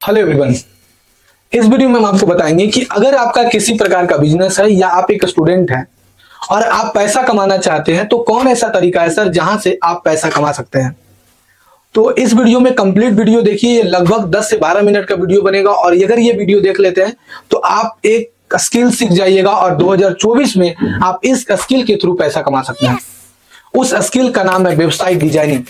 Hello everyone. इस video में हम आपको बताएंगे कि अगर आपका किसी प्रकार का बिजनेस है या आप एक स्टूडेंट हैं और आप पैसा कमाना चाहते हैं तो कौन ऐसा तरीका है सर जहां से आप पैसा कमा सकते हैं। तो इस वीडियो में कंप्लीट वीडियो देखिए, ये लगभग 10 से 12 मिनट का वीडियो बनेगा और अगर ये वीडियो देख लेते हैं तो आप एक स्किल सीख जाइएगा और 2024 में आप इस स्किल के थ्रू पैसा कमा सकते हैं। उस स्किल का नाम है वेबसाइट डिजाइनिंग।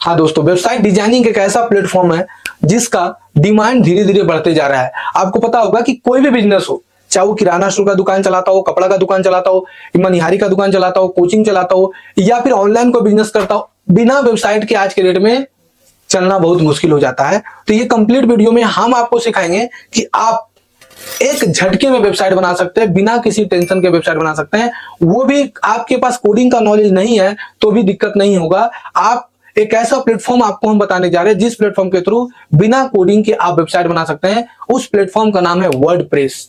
हाँ दोस्तों, वेबसाइट डिजाइनिंग एक ऐसा प्लेटफॉर्म है जिसका डिमांड धीरे धीरे बढ़ते जा रहा है। आपको पता होगा कि कोई भी बिजनेस हो, चाहे वो किराना स्टोर का दुकान चलाता हो, कपड़ा का दुकान चलाता हो, मनिहारी का दुकान चलाता हो, कोचिंग चलाता हो या फिर ऑनलाइन कोई बिजनेस करता हो, बिना वेबसाइट के आज के डेट में चलना बहुत मुश्किल हो जाता है। तो ये कंप्लीट वीडियो में हम आपको सिखाएंगे कि आप एक झटके में वेबसाइट बना सकते हैं, बिना किसी टेंशन के वेबसाइट बना सकते हैं। वो भी आपके पास कोडिंग का नॉलेज नहीं है तो भी दिक्कत नहीं होगा। आप एक ऐसा प्लेटफॉर्म आपको हम बताने जा रहे हैं जिस प्लेटफॉर्म के थ्रू बिना कोडिंग के आप वेबसाइट बना सकते हैं। उस प्लेटफॉर्म का नाम है वर्डप्रेस।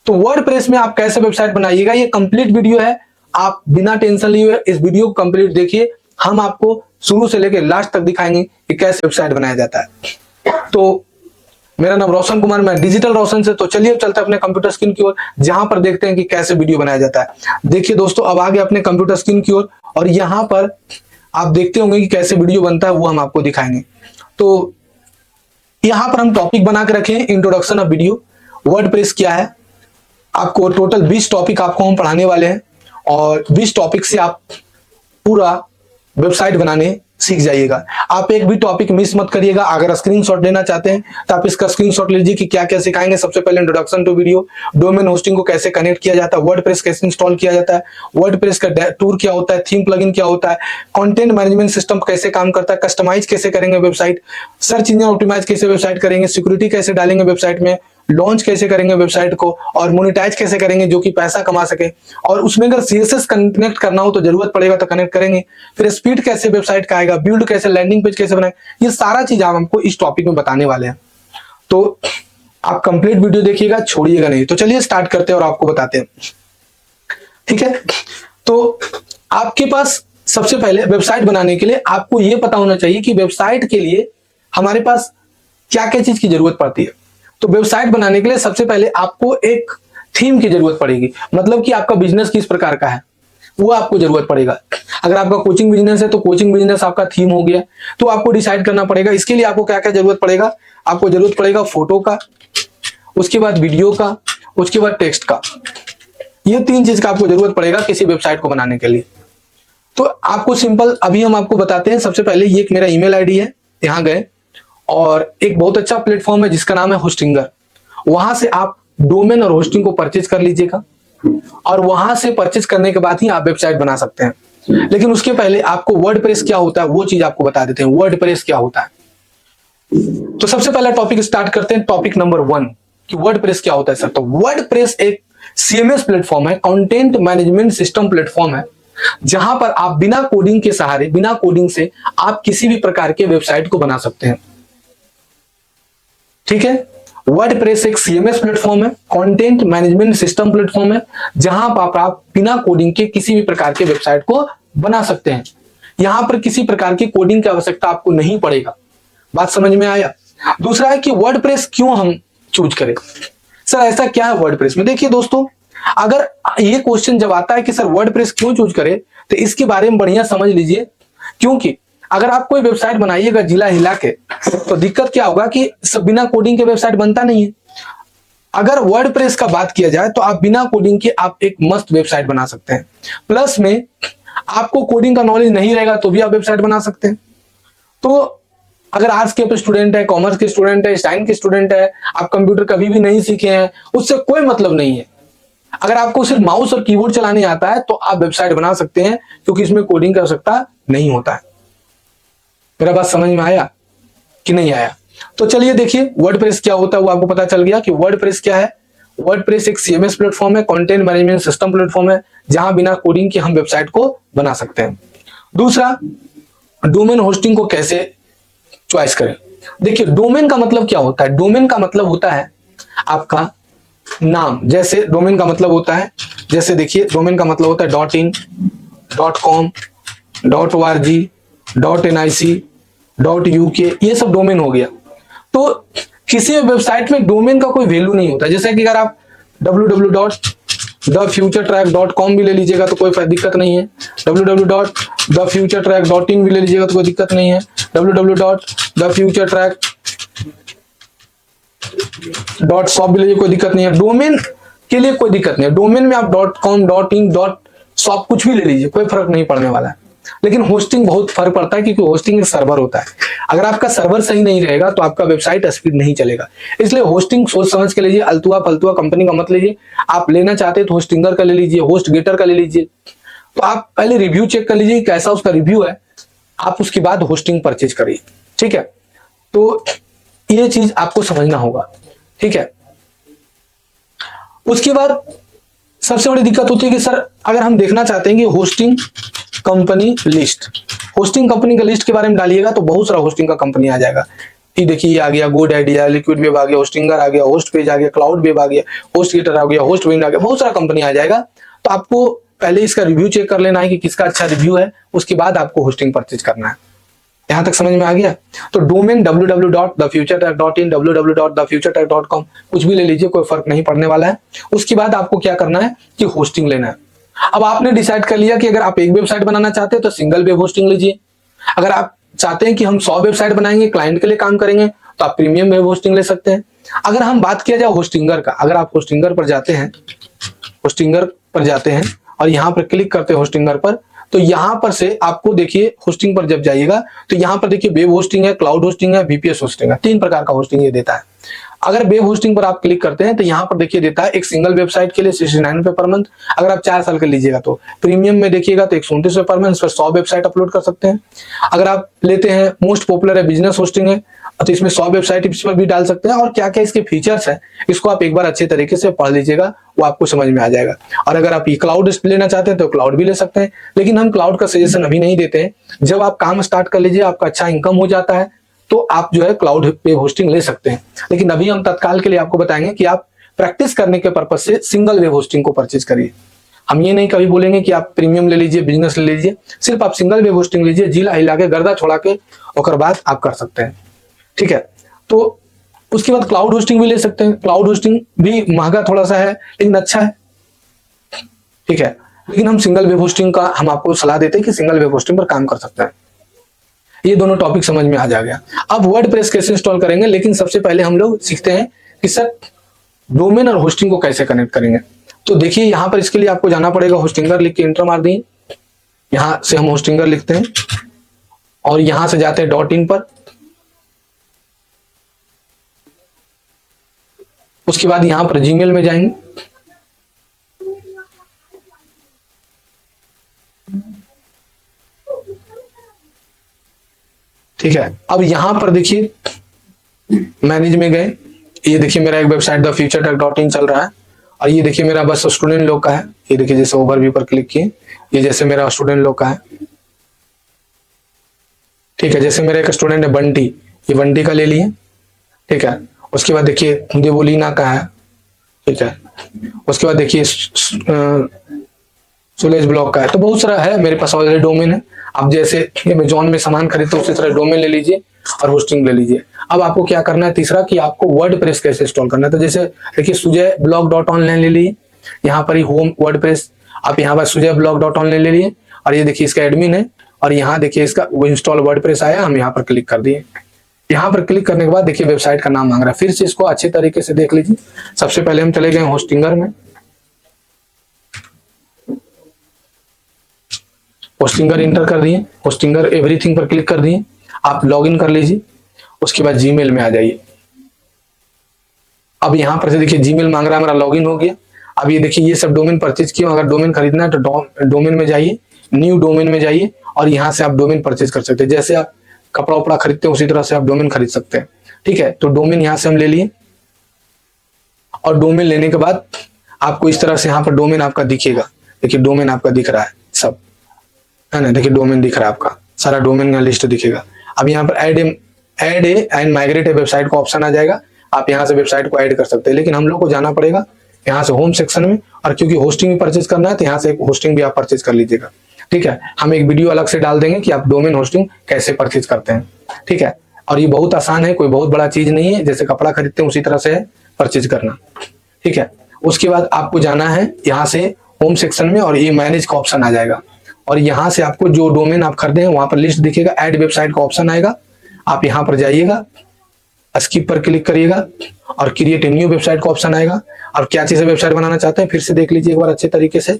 तो वर्डप्रेस में आप कैसे वेबसाइट बनाइएगा, ये कंप्लीट वीडियो है। आप बिना टेंशन लिए इस वीडियो को कंप्लीट देखिए। हम आपको शुरू से लेकर लास्ट तक दिखाएंगे कि कैसे वेबसाइट बनाया जाता है। तो मेरा नाम रोशन कुमार, मैं डिजिटल रोशन से। तो चलिए चलते हैं अपने कंप्यूटर स्क्रीन की ओर, जहां पर देखते हैं कि कैसे वीडियो बनाया जाता है। देखिए दोस्तों, अब आगे अपने कंप्यूटर स्क्रीन की ओर और यहाँ पर आप देखते होंगे कि कैसे वीडियो बनता है, वो हम आपको दिखाएंगे। तो यहाँ पर हम टॉपिक बना के रखे हैं, इंट्रोडक्शन ऑफ वीडियो। वर्डप्रेस क्या है, आपको टोटल 20 टॉपिक आपको हम पढ़ाने वाले हैं और 20 टॉपिक से आप पूरा वेबसाइट बनाने सीख जाइएगा। आप एक भी टॉपिक मिस मत करिएगा। अगर स्क्रीनशॉट लेना चाहते हैं तो आप इसका स्क्रीनशॉट लीजिए कि क्या क्या सिखाएंगे। सबसे पहले introduction to video, domain hosting को कैसे कनेक्ट किया जाता है, वर्डप्रेस कैसे इंस्टॉल किया जाता है, वर्डप्रेस का टूर क्या होता है, थीम प्लगइन क्या होता है, कंटेंट मैनेजमेंट सिस्टम कैसे काम करता है, कस्टमाइज कैसे करेंगे वेबसाइट, सर्च इंजन ऑप्टिमाइज कैसे वेबसाइट करेंगे, सिक्योरिटी कैसे डालेंगे वेबसाइट में, लॉन्च कैसे करेंगे वेबसाइट को और मोनेटाइज कैसे करेंगे जो कि पैसा कमा सके। और उसमें अगर सीएसएस कनेक्ट करना हो तो जरूरत पड़ेगा तो कनेक्ट करेंगे। फिर स्पीड कैसे वेबसाइट का आएगा, बिल्ड कैसे, लैंडिंग पेज कैसे बनाएंगे, ये सारा चीज आप हमको इस टॉपिक में बताने वाले हैं। तो आप कंप्लीट वीडियो देखिएगा, छोड़िएगा नहीं। तो चलिए स्टार्ट करते हैं और आपको बताते हैं, ठीक है। तो आपके पास सबसे पहले वेबसाइट बनाने के लिए आपको यह पता होना चाहिए कि वेबसाइट के लिए हमारे पास क्या क्या चीज की जरूरत पड़ती है। तो वेबसाइट बनाने के लिए सबसे पहले आपको एक थीम की जरूरत पड़ेगी, मतलब कि आपका बिजनेस किस प्रकार का है वो आपको जरूरत पड़ेगा। अगर आपका कोचिंग बिजनेस है तो कोचिंग बिजनेस आपका थीम हो गया। तो आपको डिसाइड करना पड़ेगा इसके लिए आपको क्या क्या जरूरत पड़ेगा। आपको जरूरत पड़ेगा फोटो का, उसके बाद वीडियो का, उसके बाद टेक्स्ट का। ये 3 चीज का आपको जरूरत पड़ेगा किसी वेबसाइट को बनाने के लिए। तो आपको सिंपल अभी हम आपको बताते हैं। सबसे पहले ये एक मेरा ईमेल आईडी है, यहाँ गए और एक बहुत अच्छा प्लेटफॉर्म है जिसका नाम है होस्टिंगर। वहां से आप डोमेन और होस्टिंग को परचेज कर लीजिएगा और वहां से परचेज करने के बाद ही आप वेबसाइट बना सकते हैं। लेकिन उसके पहले आपको वर्डप्रेस क्या होता है वो चीज आपको बता देते हैं। वर्डप्रेस क्या होता है, तो सबसे पहला टॉपिक स्टार्ट करते हैं। टॉपिक नंबर 1 कि वर्डप्रेस क्या होता है सर। तो वर्डप्रेस एक सीएमएस प्लेटफॉर्म है, कंटेंट मैनेजमेंट सिस्टम प्लेटफॉर्म है, जहां पर आप बिना कोडिंग के सहारे, बिना कोडिंग से आप किसी भी प्रकार के वेबसाइट को बना सकते हैं, ठीक है। वर्डप्रेस एक सीएमएस प्लेटफॉर्म है, कंटेंट मैनेजमेंट सिस्टम प्लेटफॉर्म है, जहां पर आप बिना कोडिंग के किसी भी प्रकार के वेबसाइट को बना सकते हैं। यहां पर किसी प्रकार की कोडिंग की आवश्यकता आपको नहीं पड़ेगा। बात समझ में आया। दूसरा है कि वर्डप्रेस क्यों हम चूज करें, सर ऐसा क्या है वर्डप्रेस में। देखिए दोस्तों, अगर ये क्वेश्चन जब आता है कि सर वर्डप्रेस क्यों चूज करें, तो इसके बारे में बढ़िया समझ लीजिए। क्योंकि अगर आप कोई वेबसाइट बनाइएगा जिला हिला के, तो दिक्कत क्या होगा कि बिना कोडिंग के वेबसाइट बनता नहीं है। अगर वर्डप्रेस का बात किया जाए तो आप बिना कोडिंग के आप एक मस्त वेबसाइट बना सकते हैं। प्लस में आपको कोडिंग का नॉलेज नहीं रहेगा तो भी आप वेबसाइट बना सकते हैं। तो अगर आर्ट्स के स्टूडेंट है, कॉमर्स के स्टूडेंट है, साइंस के स्टूडेंट है, आप कंप्यूटर कभी भी नहीं सीखे हैं, उससे कोई मतलब नहीं है। अगर आपको सिर्फ माउस और कीबोर्ड चलाने आता है तो आप वेबसाइट बना सकते हैं, क्योंकि इसमें कोडिंग की आवश्यकता नहीं होता है। मेरा बात समझ में आया कि नहीं आया। तो चलिए देखिए वर्डप्रेस क्या होता है वो आपको पता चल गया कि वर्डप्रेस क्या है। वर्डप्रेस एक सीएमएस प्लेटफॉर्म है, कंटेंट मैनेजमेंट सिस्टम प्लेटफॉर्म है, जहां बिना कोडिंग के हम वेबसाइट को बना सकते हैं। दूसरा, डोमेन होस्टिंग को कैसे चॉइस करें। देखिए डोमेन का मतलब क्या होता है। डोमेन का मतलब होता है आपका नाम। जैसे डोमेन का मतलब होता है, जैसे देखिए डोमेन का मतलब होता है .in, .com, .org, .nic, .uk, ये सब डोमेन हो गया। तो किसी भी वेबसाइट में डोमेन का कोई वैल्यू नहीं होता। जैसे कि अगर आप www.thefuturetrack.com भी ले लीजिएगा तो कोई दिक्कत नहीं है, www.thefuturetrack.in भी ले लीजिएगा तो कोई दिक्कत नहीं है, www.thefuturetrack.shop भी लीजिए कोई दिक्कत नहीं है। डोमेन के लिए कोई दिक्कत नहीं है, डोमेन में आप .com .in .shop कुछ भी ले लीजिए, कोई फर्क नहीं पड़ने वाला है। लेकिन होस्टिंग बहुत फर्क पड़ता है, क्योंकि होस्टिंग एक सर्वर होता है। अगर आपका सर्वर सही नहीं रहेगा तो आपका वेबसाइट स्पीड नहीं चलेगा। इसलिए होस्टिंग सोच समझ के लीजिए, अल्तुआ फल्तुआ कंपनी का मत लीजिए। आप लेना चाहते हैं तो होस्टिंगर का ले लीजिए, होस्ट गेटर का ले लीजिए। तो आप पहले रिव्यू चेक कर लीजिए कैसा उसका रिव्यू है, आप उसके बाद होस्टिंग परचेज करिए। ठीक है, तो ये चीज आपको समझना होगा। ठीक है, उसके बाद सबसे बड़ी दिक्कत होती है कि सर अगर हम देखना चाहते हैं कि hosting company list, hosting company का लिस्ट के बारे में डालिएगा तो बहुत सारा होस्टिंग का कंपनी आ जाएगा। ये देखिए, ये आ गया गोड आइडिया, लिक्विड वेब आ गया, होस्टिंगर आ गया, होस्ट पेज आ गया, क्लाउड वेब आ गया, होस्ट गेटर आ गया, होस्ट विंड आ गया, बहुत सारा कंपनी आ जाएगा। तो आपको पहले इसका रिव्यू चेक कर लेना है कि किसका अच्छा रिव्यू है, उसके बाद आपको होस्टिंग परचेज करना है। यहां तक समझ में आ गया? तो डोमेन www.thefuturetrack.in, www.thefuturetrack.com कुछ भी ले लीजिए, कोई फर्क नहीं पड़ने वाला है। उसके बाद आपको क्या करना है कि होस्टिंग लेना है। अब आपने डिसाइड कर लिया कि अगर आप एक वेबसाइट बनाना चाहते हैं तो सिंगल वेब होस्टिंग लीजिए। अगर आप चाहते हैं कि हम 100 वेबसाइट बनाएंगे, क्लाइंट के लिए काम करेंगे, तो आप प्रीमियम वेब होस्टिंग ले सकते हैं। अगर हम बात किया जाए होस्टिंगर का, अगर आप होस्टिंगर पर जाते हैं और यहाँ पर क्लिक करते हैं होस्टिंगर पर, तो यहाँ पर से आपको देखिए होस्टिंग पर जब जाइएगा तो यहाँ पर देखिए वेब होस्टिंग है, क्लाउड होस्टिंग है, VPS होस्टिंग है, 3 प्रकार का होस्टिंग ये देता है। अगर वेब होस्टिंग पर आप क्लिक करते हैं तो यहाँ पर देखिए देता है एक सिंगल वेबसाइट के लिए 69 रुपए पर मंथ। अगर आप 4 साल के लीजिएगा तो प्रीमियम में देखिएगा तो 129 रुपए पर मंथ, इस पर 100 वेबसाइट अपलोड कर सकते हैं। अगर आप लेते हैं मोस्ट पॉपुलर है बिजनेस होस्टिंग है, तो इसमें 100 वेबसाइट इस पर भी डाल सकते हैं। और क्या क्या इसके फीचर्स है इसको आप एक बार अच्छे तरीके से पढ़ लीजिएगा, वो आपको समझ में आ जाएगा। और अगर आप ये क्लाउड लेना चाहते हैं तो क्लाउड भी ले सकते हैं, लेकिन हम क्लाउड का सजेशन अभी नहीं देते हैं। जब आप काम स्टार्ट कर लीजिए, आपका अच्छा इनकम हो जाता है, तो आप जो है क्लाउड वेब होस्टिंग ले सकते हैं। लेकिन अभी हम तत्काल के लिए आपको बताएंगे कि आप प्रैक्टिस करने के पर्पज से सिंगल वेब होस्टिंग को परचेज करिए। हम ये नहीं कभी बोलेंगे कि आप प्रीमियम ले लीजिए, बिजनेस ले लीजिए, सिर्फ आप सिंगल वेब होस्टिंग लीजिए, जिला हिला के गर्दा छोड़ा के और बाद आप कर सकते हैं। ठीक है, तो उसके बाद क्लाउड होस्टिंग भी ले सकते हैं। क्लाउड होस्टिंग भी महंगा थोड़ा सा है लेकिन अच्छा है। ठीक है, लेकिन हम सिंगल वेब होस्टिंग का हम आपको सलाह देते हैं कि सिंगल वेब होस्टिंग पर काम कर सकते हैं। ये दोनों टॉपिक समझ में आ जाएगा। अब वर्डप्रेस कैसे इंस्टॉल करेंगे, लेकिन सबसे पहले हम लोग सीखते हैं कि सर डोमेन और होस्टिंग को कैसे कनेक्ट करेंगे। तो देखिए यहाँ पर इसके लिए आपको जाना पड़ेगा, होस्टिंगर लिख के एंटर मार दिए, यहां से हम होस्टिंगर लिखते हैं और यहां से जाते हैं .in पर। उसके बाद यहां पर जीमेल में जाएंगे, ठीक है। अब यहां पर देखिए मैनेज में गए, ये देखिए मेरा एक वेबसाइट thefuturetrack.in चल रहा है और ये देखिए मेरा बस स्टूडेंट लोग का है। ये देखिए जैसे ओवरव्यू पर क्लिक किए, ये जैसे मेरा स्टूडेंट लोग का है। ठीक है, जैसे मेरा एक स्टूडेंट है बंटी, ये बंटी का ले लिए। ठीक है, उसके बाद देखिए देवोलीना का है। ठीक है, उसके बाद देखिए सुलेज ब्लॉक का है। तो बहुत सारा है, मेरे पास ऑलरेडी डोमेन है। आप जैसे अमेजॉन में सामान खरीदते हो उसी तरह डोमेन ले लीजिए और होस्टिंग ले लीजिए। अब आपको क्या करना है, तीसरा कि आपको वर्डप्रेस कैसे इंस्टॉल करना है। तो जैसे देखिए सुजय ब्लॉग .online ले लिए, यहाँ पर ही होम वर्डप्रेस, आप यहाँ पर सुजय ब्लॉग .online ले लिए और ये देखिए इसका एडमिन है और यहाँ देखिए इसका वो इंस्टॉल वर्डप्रेस आया, हम यहाँ पर क्लिक कर दिए। यहाँ पर क्लिक करने के बाद देखिए वेबसाइट का नाम मांग रहा है, फिर से इसको अच्छे तरीके से देख लीजिए। सबसे पहले हम चले गए होस्टिंगर में, होस्टिंगर इंटर कर दिए, होस्टिंगर एवरीथिंग पर क्लिक कर दिए, आप लॉगिन कर लीजिए। उसके बाद जीमेल में आ जाइए। अब यहाँ पर से देखिए जीमेल मांग रहा है, हमारा लॉगिन हो गया। अब ये देखिए ये सब डोमेन परचेज किया, अगर डोमेन खरीदना है तो डोमेन में जाइए, न्यू डोमेन में जाइए और यहाँ से आप डोमेन परचेज कर सकते हैं। जैसे आप कपड़ा उपड़ा खरीदते हैं उसी तरह से आप डोमेन खरीद सकते हैं। ठीक है, तो डोमेन यहाँ से हम ले लिए और डोमेन लेने के बाद आपको इस तरह से यहाँ पर डोमेन आपका दिखेगा। देखिए डोमेन आपका दिख रहा है सब, है ना। देखिए डोमेन दिख रहा है आपका, सारा डोमेन का लिस्ट दिखेगा। अब यहाँ पर add A and migrate A website का ऑप्शन आ जाएगा, आप यहाँ से वेबसाइट को ऐड कर सकते हैं। लेकिन हम लोग को जाना पड़ेगा यहाँ से होम सेक्शन में, और क्योंकि होस्टिंग भी परचेज करना है तो यहाँ से एक होस्टिंग भी आप परचेज कर लीजिएगा। ठीक है, हम एक वीडियो अलग से डाल देंगे कि आप डोमेन होस्टिंग कैसे परचेज करते हैं। ठीक है, और ये बहुत आसान है, कोई बहुत बड़ा चीज नहीं है, जैसे कपड़ा खरीदते हैं उसी तरह से परचेज करना। ठीक है, उसके बाद आपको जाना है यहाँ से होम सेक्शन में और ये मैनेज का ऑप्शन आ जाएगा और यहाँ से आपको जो डोमेन आप खरीदे हैं वहां पर लिस्ट दिखेगा, ऐड वेबसाइट का ऑप्शन आएगा, आप यहाँ पर जाइएगा, स्किप पर क्लिक करिएगा और क्रिएट ए न्यू वेबसाइट का ऑप्शन आएगा। अब क्या चीज वेबसाइट बनाना चाहते हैं फिर से देख लीजिए एक बार अच्छे तरीके से।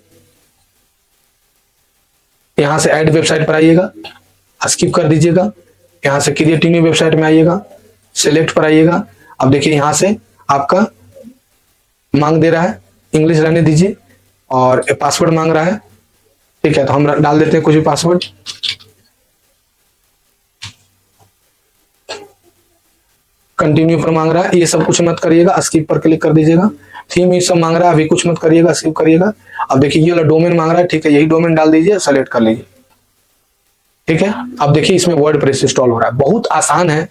यहाँ से ऐड वेबसाइट पर आइएगा, स्किप कर दीजिएगा, यहाँ से क्रिएट न्यू वेबसाइट में आइएगा, सिलेक्ट पर आइएगा। अब देखिए यहाँ से आपका मांग दे रहा है, इंग्लिश रहने दीजिए और पासवर्ड मांग रहा है। ठीक है, तो हम डाल देते हैं कुछ भी पासवर्ड। कंटिन्यू पर मांग रहा है, ये सब कुछ मत करिएगा, स्किप पर क्लिक कर दीजिएगा। थीम ये सब मांग रहा है, अभी कुछ मत करिएगा, स्किप करिएगा। अब देखिए ये वाला डोमेन मांग रहा है, ठीक है, यही डोमेन डाल दीजिए, सेलेक्ट कर लीजिए। ठीक है, अब देखिए इसमें वर्डप्रेस इंस्टॉल हो रहा है। बहुत आसान है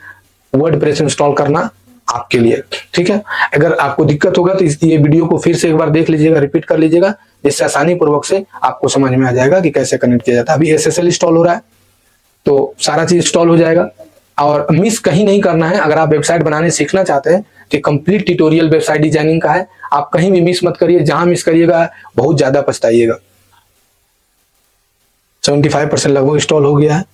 वर्डप्रेस इंस्टॉल करना आपके लिए। ठीक है, अगर आपको दिक्कत होगा तो ये वीडियो को फिर से एक बार देख लीजिएगा, रिपीट कर लीजिएगा, जिससे आसानी पूर्वक से आपको समझ में आ जाएगा कि कैसे कनेक्ट किया जाता है। अभी SSL इंस्टॉल हो रहा है तो सारा चीज इंस्टॉल हो जाएगा। और मिस कहीं नहीं करना है, अगर आप वेबसाइट बनाने सीखना चाहते हैं तो कंप्लीट ट्यूटोरियल वेबसाइट डिजाइनिंग का है, आप कहीं भी मिस मत करिए, जहां मिस करिएगा बहुत ज्यादा पछताइएगा। 75% लगभग इंस्टॉल हो गया है।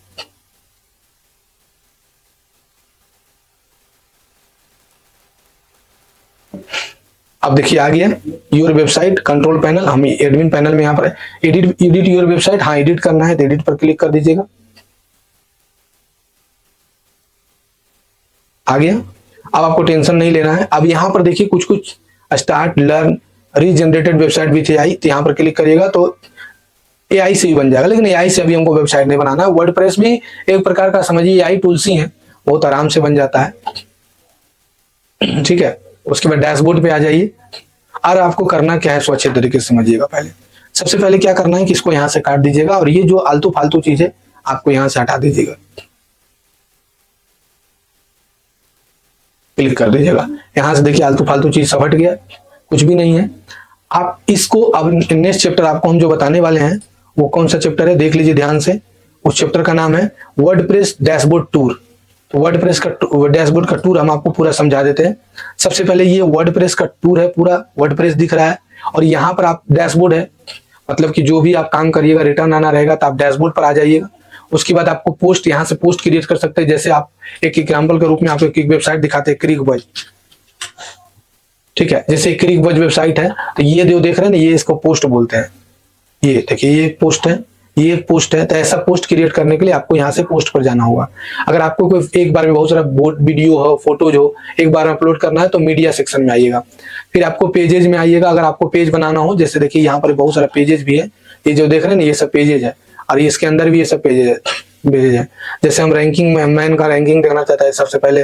अब देखिए आ गया योर वेबसाइट कंट्रोल पैनल, हम एडमिन पैनल में यहाँ पर एडिट योर वेबसाइट, हाँ एडिट करना है तो एडिट पर क्लिक कर दीजिएगा। आ गया, अब आपको टेंशन नहीं लेना है। अब यहाँ पर देखिए कुछ कुछ start learn regenerated website with AI, तो यहाँ पर क्लिक करिएगा तो AI से ही बन जाएगा, लेकिन AI से अभी हमको वेबसाइट नहीं बनाना है। वर्डप्रेस भी एक प्रकार का समझिए AI टूल्स ही है, बहुत आराम से बन जाता है। ठीक है, उसके बाद डैशबोर्ड पे आ जाइए और आपको करना क्या है सो अच्छे तरीके से समझिएगा। पहले सबसे पहले क्या करना है कि इसको यहाँ से काट दीजिएगा और ये जो आलतू फालतू चीज है आपको यहाँ से हटा दीजिएगा, क्लिक कर दीजिएगा। यहाँ से देखिए आलतू फालतू चीज सब हट गया, कुछ भी नहीं है। आप इसको अब नेक्स्ट चैप्टर आपको हम जो बताने वाले हैं वो कौन सा चैप्टर है देख लीजिए ध्यान से। उस चैप्टर का नाम है वर्डप्रेस डैशबोर्ड टूर। तो वर्डप्रेस का डैशबोर्ड का टूर हम आपको पूरा समझा देते हैं। सबसे पहले ये वर्डप्रेस का टूर है, पूरा वर्डप्रेस दिख रहा है और यहाँ पर आप डैशबोर्ड है, मतलब कि जो भी आप काम करिएगा रिटर्न आना रहेगा तो आप डैशबोर्ड पर आ जाइएगा। उसके बाद आपको पोस्ट, यहाँ से पोस्ट क्रिएट कर सकते हैं। जैसे आप एक एग्जाम्पल के रूप में आपको एक वेबसाइट दिखाते हैं क्रिकबज। ठीक है, जैसे क्रिकबज वेबसाइट है तो ये जो देख रहे हैं ना ये इसको पोस्ट बोलते हैं। ये देखिए ये पोस्ट है, ये एक पोस्ट है। तो ऐसा पोस्ट क्रिएट करने के लिए आपको यहाँ से पोस्ट पर जाना होगा। अगर आपको कोई एक बार में बहुत सारा वीडियो हो फोटोज हो एक बार अपलोड करना है तो मीडिया सेक्शन में आइएगा, फिर आपको पेजेज में आइएगा। अगर आपको पेज बनाना हो, जैसे देखिए यहाँ पर बहुत सारा पेजेज भी है, ये जो देख रहे हैं ना ये सब पेजेज है और ये इसके अंदर भी ये सब पेजेज है। जैसे हम रैंकिंग में मैन का रैंकिंग देखना चाहता है, सबसे पहले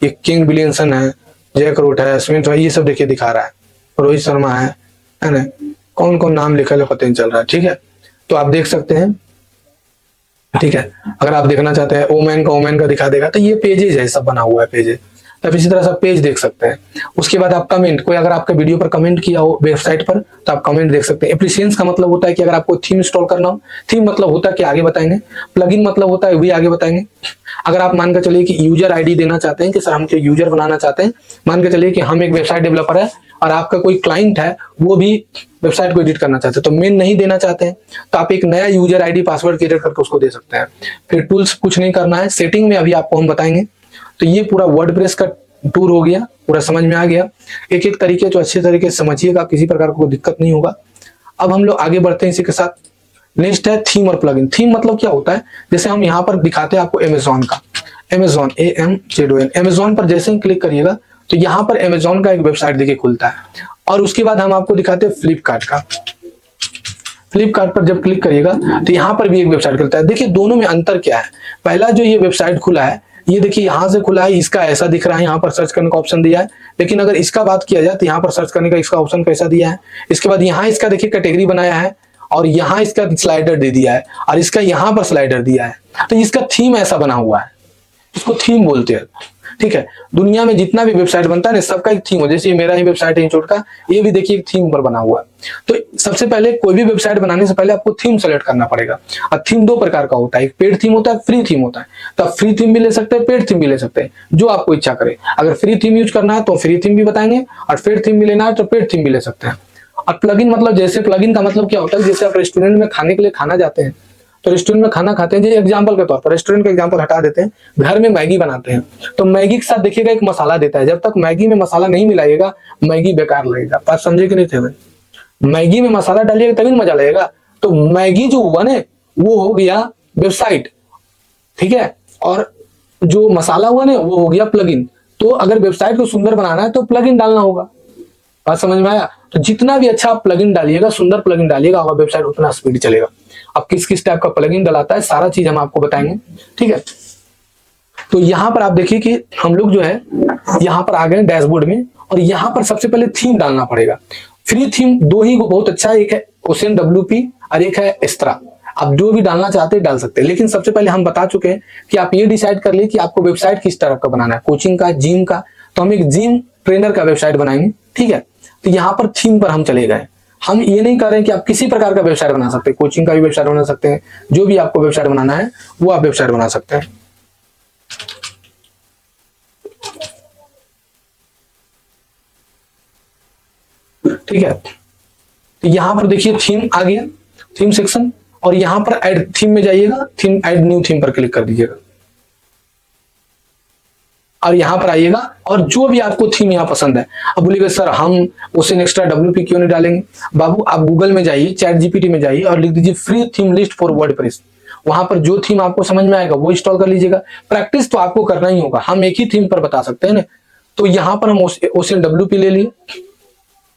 ये किंग विलियमसन है, जैक रूट है, स्मिथ है, ये सब देखिए दिखा रहा है, रोहित शर्मा है ना, कौन कौन नाम लिखा है पता नहीं चल रहा है। ठीक है, तो आप देख सकते हैं। ठीक है, अगर आप देखना चाहते हैं ओमैन का दिखा देगा। तो ये पेजेज है, सब बना हुआ है पेजेज। तब इसी तरह से पेज देख सकते हैं। उसके बाद आप कमेंट, कोई अगर आपके वीडियो पर कमेंट किया हो वेबसाइट पर तो आप कमेंट देख सकते हैं। एप्लीकेशंस का मतलब होता है कि अगर आपको थीम इंस्टॉल करना हो, थीम मतलब होता है कि आगे बताएंगे, प्लगइन मतलब होता है वो भी आगे बताएंगे। अगर आप मान के चलिए कि यूजर आईडी देना चाहते हैं कि सर हम यूजर बनाना चाहते हैं, मान के चलिए कि हम एक वेबसाइट डेवलपर है और आपका कोई क्लाइंट है वो भी वेबसाइट को एडिट करना चाहते हैं तो मेन नहीं देना चाहते हैं तो आप एक नया यूजर आईडी पासवर्ड क्रिएट करके उसको दे सकते हैं। फिर टूल्स कुछ नहीं करना है, सेटिंग में अभी आपको हम बताएंगे। तो ये पूरा वर्डप्रेस का टूर हो गया, पूरा समझ में आ गया। एक एक तरीके तो अच्छे तरीके से समझिएगा, किसी प्रकार को दिक्कत नहीं होगा। अब हम लोग आगे बढ़ते हैं इसी के साथ। नेक्स्ट है थीम और प्लगइन। थीम मतलब क्या होता है, जैसे हम यहाँ पर दिखाते हैं आपको अमेजॉन का, अमेजॉन AMZON, अमेजॉन पर जैसे ही क्लिक करिएगा तो यहाँ पर अमेजॉन का एक वेबसाइट देखिए खुलता है। और उसके बाद हम आपको दिखाते हैं फ्लिपकार्ट का। फ्लिपकार्ट पर जब क्लिक करिएगा तो यहाँ पर भी एक वेबसाइट खुलता है। देखिए दोनों में अंतर क्या है। पहला जो ये वेबसाइट खुला है ये देखिए यहाँ से खुला है, इसका ऐसा दिख रहा है, यहाँ पर सर्च करने का ऑप्शन दिया है। लेकिन अगर इसका बात किया जाए तो यहाँ पर सर्च करने का इसका ऑप्शन कैसा दिया है। इसके बाद यहाँ इसका देखिए कैटेगरी बनाया है और यहाँ इसका स्लाइडर दे दिया है और इसका यहाँ पर स्लाइडर दिया है। तो इसका थीम ऐसा बना हुआ है, इसको थीम बोलते हैं। ठीक है, दुनिया में जितना भी वेबसाइट बनता है ना, सबका एक थीम हो, जैसे मेरा ही वेबसाइट है इंस्टीट्यूट का, ये भी देखिए एक थीम पर बना हुआ है। तो सबसे पहले कोई भी वेबसाइट बनाने से पहले आपको थीम सेलेक्ट करना पड़ेगा। और थीम दो प्रकार का होता है, एक पेड थीम होता है, फ्री थीम होता है। तो आप फ्री थीम भी ले सकते हैं, पेड थीम भी ले सकते हैं, जो आपको इच्छा करे। अगर फ्री थीम यूज करना है तो फ्री थीम भी बताएंगे, और पेड थीम भी लेना है तो पेड थीम भी ले सकते हैं। और प्लगइन मतलब, जैसे प्लगइन का मतलब क्या होता है, जैसे आप रेस्टोरेंट में खाने के लिए खाना जाते हैं, तो रेस्टोरेंट में खाना खाते हैं, जैसे एग्जांपल के तौर पर रेस्टोरेंट का एग्जांपल हटा देते हैं, घर में मैगी बनाते हैं, तो मैगी के साथ देखिएगा एक मसाला देता है। जब तक मैगी में मसाला नहीं मिलाइएगा, मैगी बेकार लगेगा। बात समझे कि नहीं थे भाई? मैगी में मसाला डालिएगा तभी मजा लगेगा। तो मैगी जो हुआ ना, वो हो गया वेबसाइट, ठीक है, और जो मसाला हुआ ना, वो हो गया प्लगइन। तो अगर वेबसाइट को सुंदर बनाना है तो प्लगइन डालना होगा। बात समझ में आया? तो जितना भी अच्छा आप प्लगइन डालिएगा, सुंदर प्लगइन डालिएगा, आपका वेबसाइट उतना स्पीड चलेगा। अब किस किस टाइप का प्लगइन डलाता है, सारा चीज हम आपको बताएंगे, ठीक है। तो यहाँ पर आप देखिए कि हम लोग जो है यहाँ पर आ गए डैशबोर्ड में, और यहाँ पर सबसे पहले थीम डालना पड़ेगा। फ्री थीम दो ही बहुत अच्छा है, एक है ओशन WP और एक है एस्त्रा। आप जो भी डालना चाहते हैं डाल सकते हैं, लेकिन सबसे पहले हम बता चुके हैं कि आप ये डिसाइड कर लिए कि आपको वेबसाइट किस तरह का बनाना है, कोचिंग का, जिम का। तो हम एक जिम ट्रेनर का वेबसाइट बनाएंगे, ठीक है। तो यहाँ पर थीम पर हम चले गए। हम ये नहीं कर रहे हैं कि आप किसी प्रकार का वेबसाइट बना सकते हैं, कोचिंग का भी वेबसाइट बना सकते हैं, जो भी आपको वेबसाइट बनाना है वो आप वेबसाइट बना सकते हैं। ठीक है, तो यहां पर देखिए थीम आ गया, थीम सेक्शन, और यहां पर ऐड थीम में जाइएगा, थीम ऐड न्यू थीम पर क्लिक कर दीजिएगा, और यहां पर आइएगा, और जो भी आपको थीम यहाँ पसंद है। अब बोलिएगा सर हम उसे एक्स्ट्रा WP क्यों नहीं डालेंगे? बाबू आप गूगल में जाइए, चैट GPT में जाइए और लिख दीजिए free theme list for WordPress. वहां पर जो थीम आपको समझ में आएगा वो इंस्टॉल कर लीजिएगा। प्रैक्टिस तो आपको करना ही होगा, हम एक ही थीम पर बता सकते हैं ना। तो यहाँ पर हम ओशन WP ले लिए,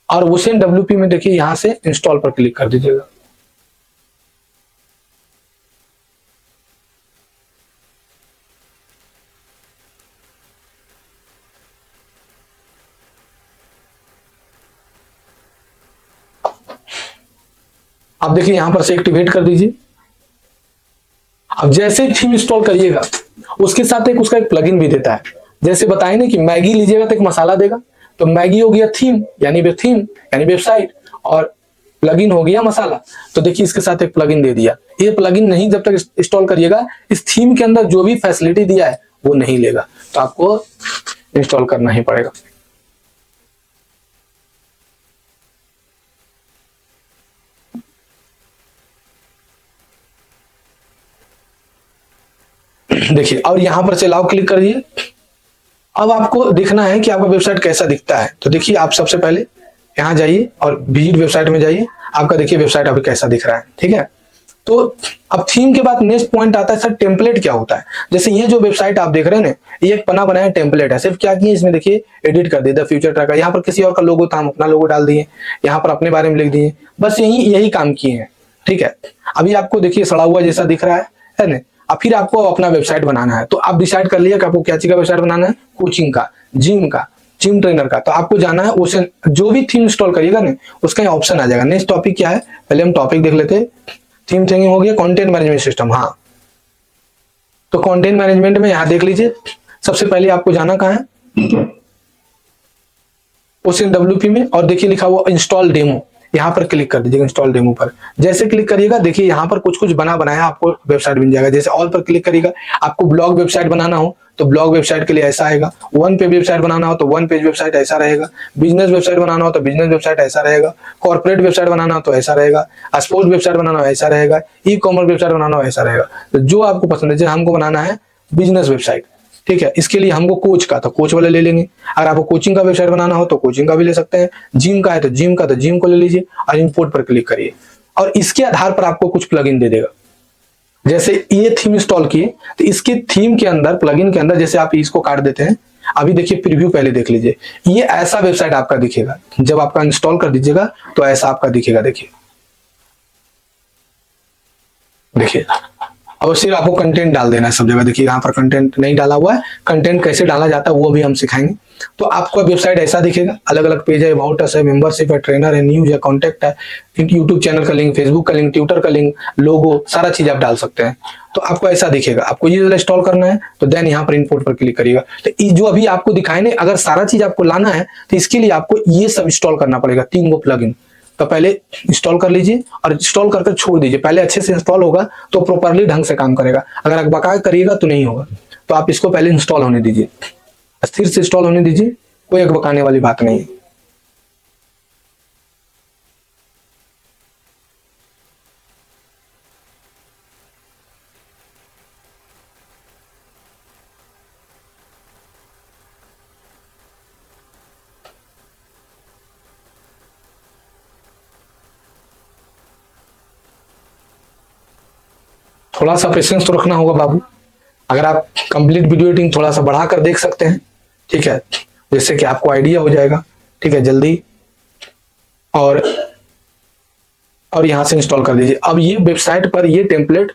और ओशन WP में देखिए यहां से इंस्टॉल पर क्लिक कर दीजिएगा। आप देखिए यहां पर से एक्टिवेट कर दीजिए। अब जैसे थीम इंस्टॉल करिएगा, उसके साथ एक उसका एक प्लगइन भी देता है। जैसे बताए ना कि मैगी लीजिएगा तो एक मसाला देगा, तो मैगी हो गया थीम यानी वेबसाइट, और प्लगइन हो गया मसाला। तो देखिए इसके साथ एक प्लगइन दे दिया। ये प्लगइन नहीं जब तक इंस्टॉल करिएगा, इस थीम के अंदर जो भी फैसिलिटी दिया है वो नहीं लेगा, तो आपको इंस्टॉल करना ही पड़ेगा। देखिए, और यहां पर से लाओ क्लिक करिए। अब आपको देखना है कि आपका वेबसाइट कैसा दिखता है। तो देखिए आप सबसे पहले यहाँ जाइए और विजिट वेबसाइट में जाइए। आपका देखिए वेबसाइट अभी कैसा दिख रहा है, ठीक है। तो अब थीम के बाद नेक्स्ट पॉइंट आता है सर टेम्पलेट क्या होता है। जैसे ये जो वेबसाइट आप देख रहे हैं ना, ये एक बना बनाया टेम्पलेट है। सिर्फ क्या किए इसमें देखिए एडिट कर दिया फ्यूचर ट्रैकर, यहाँ पर किसी और का लोगो था हम अपना लोगो डाल दिए, यहाँ पर अपने बारे में लिख दिए, बस यही काम किए हैं, ठीक है। अभी आपको देखिए सड़ा हुआ जैसा दिख रहा है ना। अब फिर आपको अपना वेबसाइट बनाना है, तो आप डिसाइड कर लिया कि आपको क्या चीज का वेबसाइट बनाना है, कोचिंग का, जिम का, जिम ट्रेनर का। तो आपको जाना है ओशन, जो भी थीम इंस्टॉल करिएगा ना उसका ऑप्शन आ जाएगा। नेक्स्ट टॉपिक क्या है, पहले हम टॉपिक देख लेते हैं। थीम थिंकिंग हो गया, कंटेंट मैनेजमेंट सिस्टम। हाँ, तो कंटेंट मैनेजमेंट में यहां देख लीजिए, सबसे पहले आपको जाना कहाँ है, ओशन WP में, और देखिए लिखा हुआ इंस्टॉल डेमो, यहाँ पर क्लिक कर दीजिएगा इंस्टॉल डेमो पर। जैसे क्लिक करिएगा देखिए यहाँ पर कुछ कुछ बना बनाया आपको वेबसाइट बन जाएगा। जैसे ऑल पर क्लिक करिएगा, आपको ब्लॉग वेबसाइट बनाना हो तो ब्लॉग वेबसाइट के लिए ऐसा आएगा, वन पेज वेबसाइट बनाना हो तो वन पेज वेबसाइट ऐसा रहेगा, बिजनेस वेबसाइट बनाना हो तो बिजनेस वेबसाइट ऐसा रहेगा, कॉर्पोरेट वेबसाइट बनाना हो तो ऐसा रहेगा, स्पोर्ट्स वेबसाइट बनाना हो ऐसा रहेगा, ई कॉमर्स वेबसाइट बनाना हो ऐसा रहेगा। तो जो आपको पसंद है, जैसे हमको बनाना है बिजनेस वेबसाइट, ठीक है, इसके लिए हमको कोच का तो कोच वाले ले लेंगे। अगर आपको कोचिंग का वेबसाइट बनाना हो तो कोचिंग का भी ले सकते हैं, जिम का है तो जिम का, तो जिम को ले लीजिए और इंपोर्ट पर क्लिक करिए, और इसके आधार पर आपको कुछ प्लगइन दे देगा। जैसे ये थीम इंस्टॉल किए तो इसके थीम के अंदर, प्लगइन के अंदर, जैसे आप इसको काट देते हैं, अभी देखिए प्रीव्यू पहले देख लीजिए, ये ऐसा वेबसाइट आपका दिखेगा। जब आपका इंस्टॉल कर दीजिएगा तो ऐसा आपका दिखेगा। देखिए अब सिर्फ आपको कंटेंट डाल देना है सब जगह। देखिए यहाँ पर कंटेंट नहीं डाला हुआ है, कंटेंट कैसे डाला जाता है वो भी हम सिखाएंगे। तो आपका वेबसाइट ऐसा दिखेगा, अलग अलग पेज है, अबाउट अस है, मेंबरशिप है, ट्रेनर है, न्यूज है, कॉन्टेक्ट है, यूट्यूब चैनल का लिंक, फेसबुक का लिंक, ट्विटर का लिंक, लोगो, सारा चीज आप डाल सकते हैं। तो आपको ऐसा दिखेगा। आपको ये इंस्टॉल करना है तो देन यहाँ पर इंपोर्ट पर क्लिक करिएगा। तो ये जो अभी आपको दिखाए ना, अगर सारा चीज आपको लाना है तो इसके लिए आपको ये सब इंस्टॉल करना पड़ेगा, 3 गो प्लगइन। तो पहले इंस्टॉल कर लीजिए और इंस्टॉल करके छोड़ दीजिए। पहले अच्छे से इंस्टॉल होगा तो प्रॉपर्ली ढंग से काम करेगा, अगर अकबका करिएगा तो नहीं होगा। तो आप इसको पहले इंस्टॉल होने दीजिए, स्थिर से इंस्टॉल होने दीजिए, कोई अकबकाने वाली बात नहीं है। थोड़ा सा पेशेंस तो रखना होगा बाबू। अगर आप कंप्लीट वीडियो एडिटिंग थोड़ा सा बढ़ा कर देख सकते हैं, ठीक है, जिससे कि आपको आइडिया हो जाएगा। ठीक है, जल्दी और यहां से इंस्टॉल कर दीजिए। अब ये वेबसाइट पर ये टेम्पलेट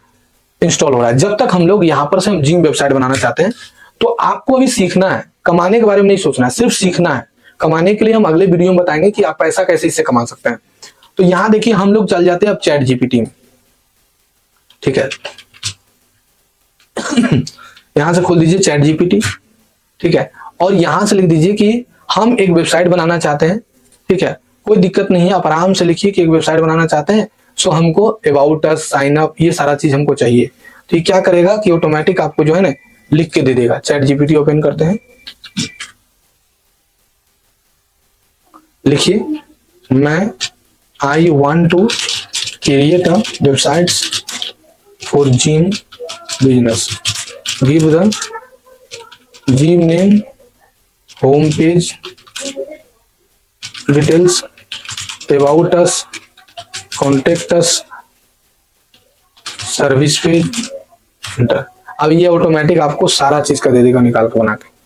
इंस्टॉल हो रहा है। जब तक हम लोग यहाँ पर से हम जिम वेबसाइट बनाना चाहते हैं, तो आपको अभी सीखना है, कमाने के बारे में नहीं सोचना है, सिर्फ सीखना है। कमाने के लिए हम अगले वीडियो में बताएंगे कि आप पैसा कैसे इससे कमा सकते हैं। तो यहाँ देखिए हम लोग चल जाते हैं अब चैट जीपीटी में। ठीक है, यहां से खोल दीजिए चैट जीपीटी। ठीक है, और यहां से लिख दीजिए कि हम एक वेबसाइट बनाना चाहते हैं। ठीक है, कोई दिक्कत नहीं है, आप आराम से लिखिए कि एक वेबसाइट बनाना चाहते हैं। सो हमको अबाउट अस, साइन अप, ये सारा चीज हमको चाहिए। तो ये क्या करेगा कि ऑटोमेटिक आपको जो है ना लिख के दे देगा। चैट जीपीटी ओपन करते हैं, लिखिए मैं I want to create a website for gym business, give the gym name, home page details, about us, contact us, service page, enter. अब ये ऑटोमेटिक आपको सारा चीज का दे देगा निकाल के बना के।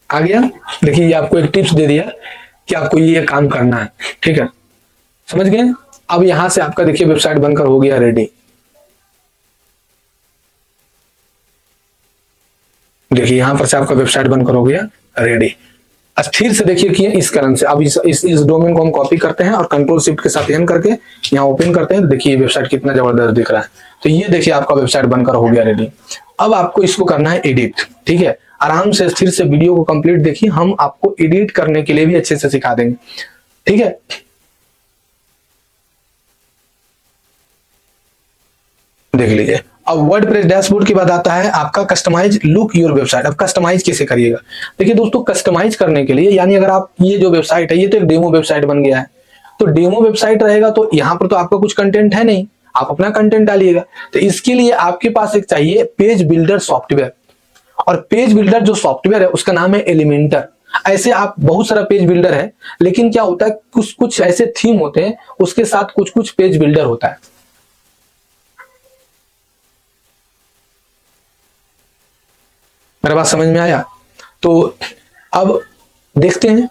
आ गया। देखिए ये आपको एक टिप्स दे दिया कि आपको ये काम करना है। ठीक है, समझ गए। अब यहां से आपका देखिए वेबसाइट बनकर हो गया रेडी। देखिए यहां पर से आपका वेबसाइट बनकर हो गया रेडी। स्थिर से देखिए कि इस कारण से अब इस डोमेन को हम कॉपी करते हैं और कंट्रोल शिफ्ट के साथ एन करके यहाँ ओपन करते हैं। देखिए वेबसाइट कितना जबरदस्त दिख रहा है। तो ये देखिए आपका वेबसाइट बनकर हो गया रेडी। अब आपको इसको करना है एडिट। ठीक है, आराम से स्थिर से वीडियो को कंप्लीट देखिए, हम आपको एडिट करने के लिए भी अच्छे से सिखा देंगे। ठीक है, देख लीजिए। अब वर्डप्रेस डैशबोर्ड के बाद आता है आपका कस्टमाइज लुक योर वेबसाइट। अब कस्टमाइज कैसे करिएगा? देखिए दोस्तों, कस्टमाइज करने के लिए यानी अगर आप ये जो वेबसाइट है ये तो एक डेमो वेबसाइट बन गया है। तो डेमो वेबसाइट रहेगा तो यहाँ पर तो आपका कुछ कंटेंट है नहीं, आप अपना कंटेंट डालिएगा। तो इसके लिए आपके पास एक चाहिए पेज बिल्डर सॉफ्टवेयर, और पेज बिल्डर जो सॉफ्टवेयर है उसका नाम है एलिमेंटर। ऐसे आप बहुत सारा पेज बिल्डर है, लेकिन क्या होता है कुछ कुछ ऐसे थीम होते हैं उसके साथ कुछ कुछ पेज बिल्डर होता है। मेरा बात समझ में आया? तो अब देखते हैं।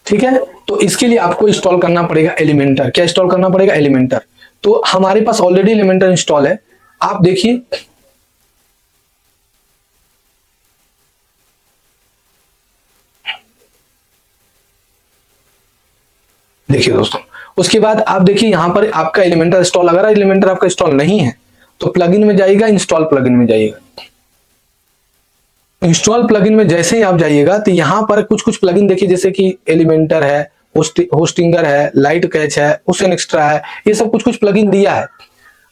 ठीक है, तो इसके लिए आपको इंस्टॉल करना पड़ेगा एलिमेंटर। क्या इंस्टॉल करना पड़ेगा? एलिमेंटर। तो हमारे पास ऑलरेडी एलिमेंटर इंस्टॉल है। आप देखिए, देखिए दोस्तों, उसके बाद आप देखिए यहां पर आपका एलिमेंटर इंस्टॉल, अगर एलिमेंटर आपका इंस्टॉल नहीं है तो प्लगइन में जाइएगा, इंस्टॉल प्लगइन में जाइएगा। इंस्टॉल प्लगइन में जैसे ही आप जाइएगा तो यहां पर कुछ कुछ प्लगइन देखिए, जैसे कि एलिमेंटर है, होस्टिंगर है, लाइट कैच है, ओशन एक्स्ट्रा है, ये सब कुछ कुछ प्लगइन दिया है।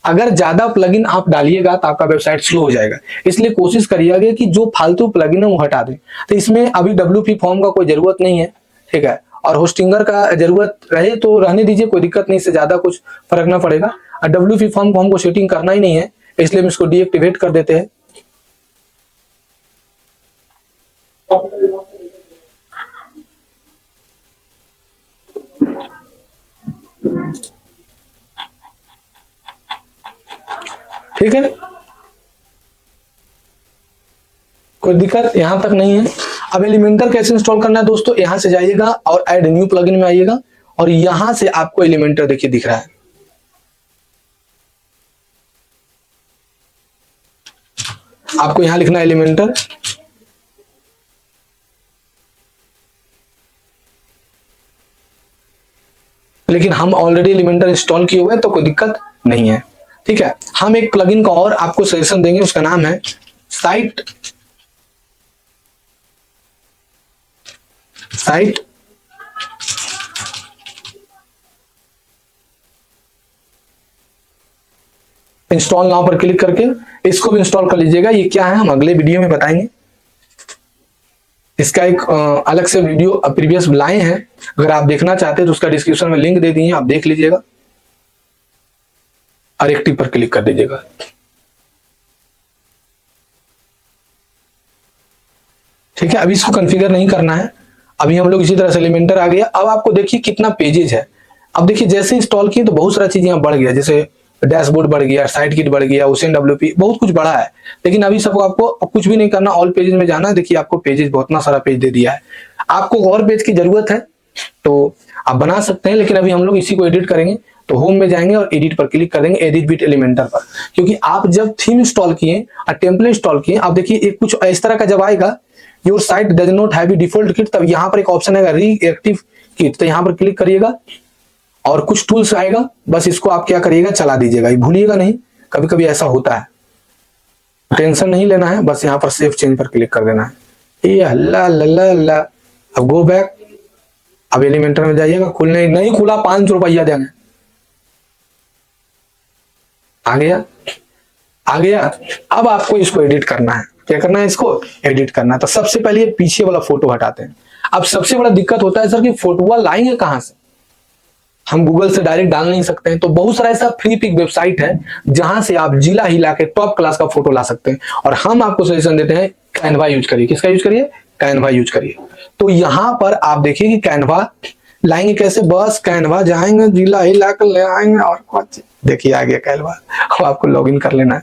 अगर ज्यादा प्लगइन आप डालिएगा तो आपका वेबसाइट स्लो हो जाएगा, इसलिए कोशिश करिएगा कि जो फालतू प्लगइन है वो हटा दें। तो इसमें अभी WP फॉर्म का कोई जरूरत नहीं है। ठीक है, और होस्टिंगर का जरूरत रहे तो रहने दीजिए, कोई दिक्कत नहीं, इससे ज्यादा कुछ फर्क ना पड़ेगा। और WP फॉर्म को हमको सेटिंग करना ही नहीं है, इसलिए हम इसको डीएक्टिवेट कर देते हैं। ठीक है, कोई दिक्कत यहां तक नहीं है। अब एलिमेंटर कैसे इंस्टॉल करना है दोस्तों, यहां से जाइएगा और ऐड न्यू प्लगइन में आइएगा और यहां से आपको एलिमेंटर देखिए दिख रहा है। आपको यहां लिखना है एलिमेंटर, लेकिन हम ऑलरेडी एलिमेंटर इंस्टॉल किए हुए हैं तो कोई दिक्कत नहीं है। ठीक है, हम एक प्लगइन का और आपको सजेशन देंगे, उसका नाम है साइट इंस्टॉल नाउ पर क्लिक करके इसको भी इंस्टॉल कर लीजिएगा। ये क्या है हम अगले वीडियो में बताएंगे, इसका एक अलग से वीडियो प्रीवियस लाए हैं, अगर आप देखना चाहते हैं तो उसका डिस्क्रिप्शन में लिंक दे दिए, आप देख लीजिएगा और एक्टिव पर क्लिक कर दीजिएगा। ठीक है, अभी इसको कॉन्फ़िगर नहीं करना है, अभी हम लोग इसी तरह से एलिमेंटर आ गया। अब आपको देखिए कितना पेजेज है। अब देखिए जैसे इंस्टॉल किए तो बहुत सारा चीज यहाँ बढ़ गया, जैसे डैशबोर्ड बढ़ गया, साइट किट बढ़ गया, OCNWP बहुत कुछ बढ़ा है। लेकिन अभी सब आपको कुछ भी नहीं करना, ऑल पेजेज में जाना है। देखिए आपको पेजेज बहुत ना सारा पेज दे दिया है। आपको और पेज की जरूरत है तो आप बना सकते हैं, लेकिन अभी हम लोग इसी को एडिट करेंगे। तो होम में जाएंगे और एडिट पर क्लिक कर देंगे, एडिट विद एलिमेंटर पर। क्योंकि आप जब थीम इंस्टॉल किए और टेम्पलेट इंस्टॉल किए, आप देखिए एक कुछ इस तरह का जब आएगा, your site does not have default kit, तब यहाँ पर एक ऑप्शन आएगा रीएक्टिव किट, तो यहाँ पर क्लिक करिएगा और कुछ टूल्स आएगा, बस इसको आप क्या करिएगा चला दीजिएगा, भूलिएगा नहीं, कभी कभी ऐसा होता है, टेंशन नहीं लेना है। बस यहाँ पर सेव चेंज पर क्लिक कर देना है। ये अल्लाह अल्लाह अल्लाह। अब गो बैक, अब एलिमेंटर में जाइएगा, खुलने नहीं खुला, 500 रुपया देंगे। आ गया। अब आपको इसको एडिट करना है। क्या करना है, इसको एडिट करना है। तो सबसे पहले ये पीछे वाला फोटो हटाते हैं। अब सबसे बड़ा दिक्कत होता है सर कि फोटो लाएंगे कहां से, हम गूगल से डायरेक्ट डाल नहीं सकते हैं। तो बहुत सारा ऐसा फ्री पिक वेबसाइट है जहां से आप जिला हिला के टॉप क्लास का फोटो ला सकते हैं। और हम आपको सजेशन देते हैं कैनवा यूज करिए। किसका यूज करिए, कैनवा यूज करिए। तो यहां पर आप देखिए कि कैनवा लाएंगे कैसे, बस कैनवा जाएंगे, जिला हिला कर ले आएंगे और कुछ। देखिए आ गया कैनवा, अब आपको लॉगिन कर लेना है।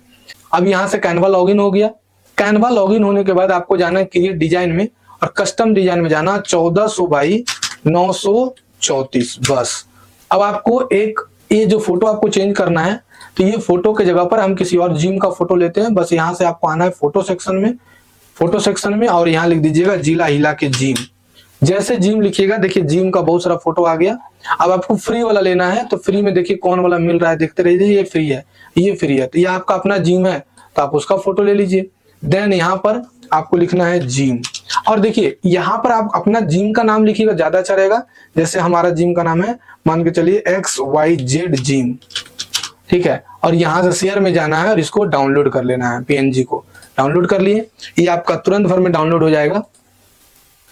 अब यहां से कैनवा लॉगिन हो गया। कैनवा लॉगिन होने के बाद आपको जाना है क्रिएट डिजाइन में और कस्टम डिजाइन में जाना 1400 बाई 934 बस। अब आपको एक ये जो फोटो आपको चेंज करना है, तो ये फोटो के जगह पर हम किसी और जिम का फोटो लेते हैं। बस यहाँ से आपको आना है फोटो सेक्शन में और यहाँ लिख दीजिएगा जिला हिला के जिम। जैसे जिम लिखिएगा, देखिए जिम का बहुत सारा फोटो आ गया। अब आपको फ्री वाला लेना है तो फ्री में देखिए कौन वाला मिल रहा है, देखते रहिए। ये फ्री है, ये फ्री है, तो ये आपका अपना जिम है तो आप उसका फोटो ले लीजिए। देन यहाँ पर आपको लिखना है जिम और देखिए यहाँ पर आप अपना जिम का नाम लिखिएगा, ज्यादा अच्छा रहेगा। जैसे हमारा जिम का नाम है, मान के चलिए XYZ जिम, ठीक है। और यहाँ से शेयर में जाना है और इसको डाउनलोड कर लेना है, PNG को डाउनलोड कर लिए, ये आपका तुरंत भर में डाउनलोड हो जाएगा।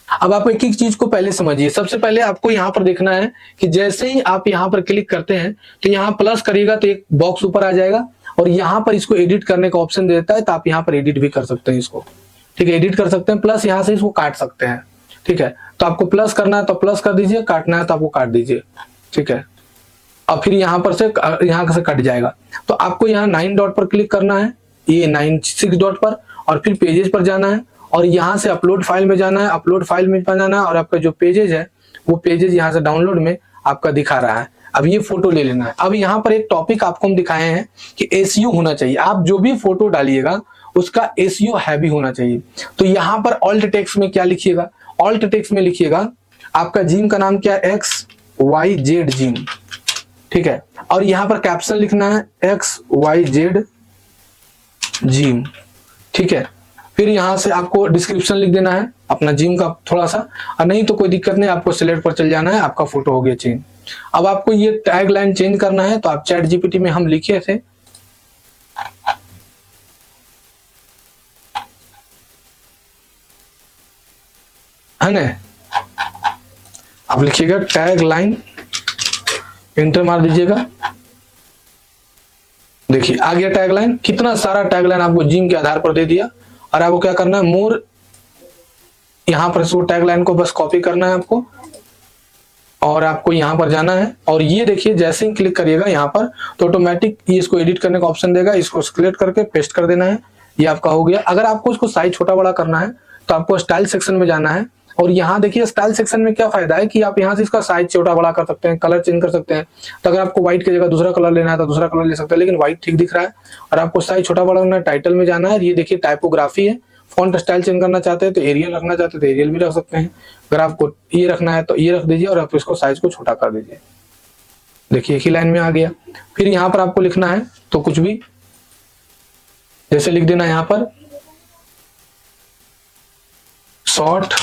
अब आप एक एक चीज को पहले समझिए। सबसे पहले आपको यहाँ पर देखना है कि जैसे ही आप यहाँ पर क्लिक करते हैं तो यहाँ प्लस करिएगा तो एक बॉक्स ऊपर आ जाएगा और यहाँ पर इसको एडिट करने का ऑप्शन देता है, तो आप यहाँ पर एडिट भी कर सकते हैं इसको, ठीक है, एडिट कर सकते हैं। प्लस यहाँ से इसको काट सकते हैं, ठीक है। तो आपको प्लस करना है तो प्लस कर दीजिए, काटना है तो आपको काट दीजिए, ठीक है। और फिर यहाँ पर से यहाँ से कट जाएगा। तो आपको यहाँ 9 डॉट पर क्लिक करना है, ये 96 डॉट पर, और फिर पेजेस पर जाना है और यहाँ से अपलोड फाइल में जाना है, अपलोड फाइल में जाना है और आपका जो पेजेज है वो पेजेज यहाँ से डाउनलोड में आपका दिखा रहा है। अब ये फोटो ले लेना है। अब यहाँ पर एक टॉपिक आपको हम दिखाए हैं कि SEO होना चाहिए। आप जो भी फोटो डालिएगा उसका SEO हैवी होना चाहिए। तो यहाँ पर ऑल्ट टेक्स्ट में क्या लिखिएगा, ऑल्ट टेक्स्ट में लिखिएगा आपका जिम का नाम क्या है, XYZ जिम, ठीक है। और यहाँ पर कैप्शन लिखना है XYZ जिम, ठीक है। फिर यहाँ से आपको डिस्क्रिप्शन लिख देना है अपना जिम का थोड़ा सा, और नहीं तो कोई दिक्कत नहीं, आपको सिलेक्ट पर चल जाना है, आपका फोटो हो गया चेंज। अब आपको ये टैग लाइन चेंज करना है तो आप चैट GPT में हम लिखे थे, है ना, आप लिखिएगा टैग लाइन, इंटर मार दीजिएगा। देखिए आ गया टैग लाइन। कितना सारा टैग लाइन आपको जिम के आधार पर दे दिया। और आपको क्या करना है, मोर, यहां पर इसको टैग लाइन को बस कॉपी करना है आपको और आपको यहां पर जाना है। और ये देखिए जैसे ही क्लिक करिएगा यहाँ पर तो ऑटोमेटिक ये इसको एडिट करने का ऑप्शन देगा, इसको सिलेक्ट करके पेस्ट कर देना है। ये आपका हो गया। अगर आपको इसको साइज छोटा बड़ा करना है तो आपको स्टाइल सेक्शन में जाना है, और यहाँ देखिए स्टाइल सेक्शन में क्या फायदा है कि आप यहाँ से इसका साइज छोटा बड़ा कर सकते हैं, कलर चेंज कर सकते हैं। तो अगर आपको व्हाइट की जगह दूसरा कलर लेना है तो दूसरा कलर ले सकते हैं, लेकिन व्हाइट ठीक दिख रहा है। और आपको साइज छोटा बड़ा करना है, टाइटल में जाना है, ये देखिए टाइपोग्राफी है। फॉन्ट स्टाइल चेंज करना चाहते हैं तो एरियल रखना चाहते हैं तो एरियल भी रख सकते हैं। अगर आपको ये रखना है तो ये रख दीजिए, और आप इसको साइज को छोटा कर दीजिए। देखिए एक ही लाइन में आ गया। फिर यहाँ पर आपको लिखना है तो कुछ भी जैसे लिख देना, यहाँ पर short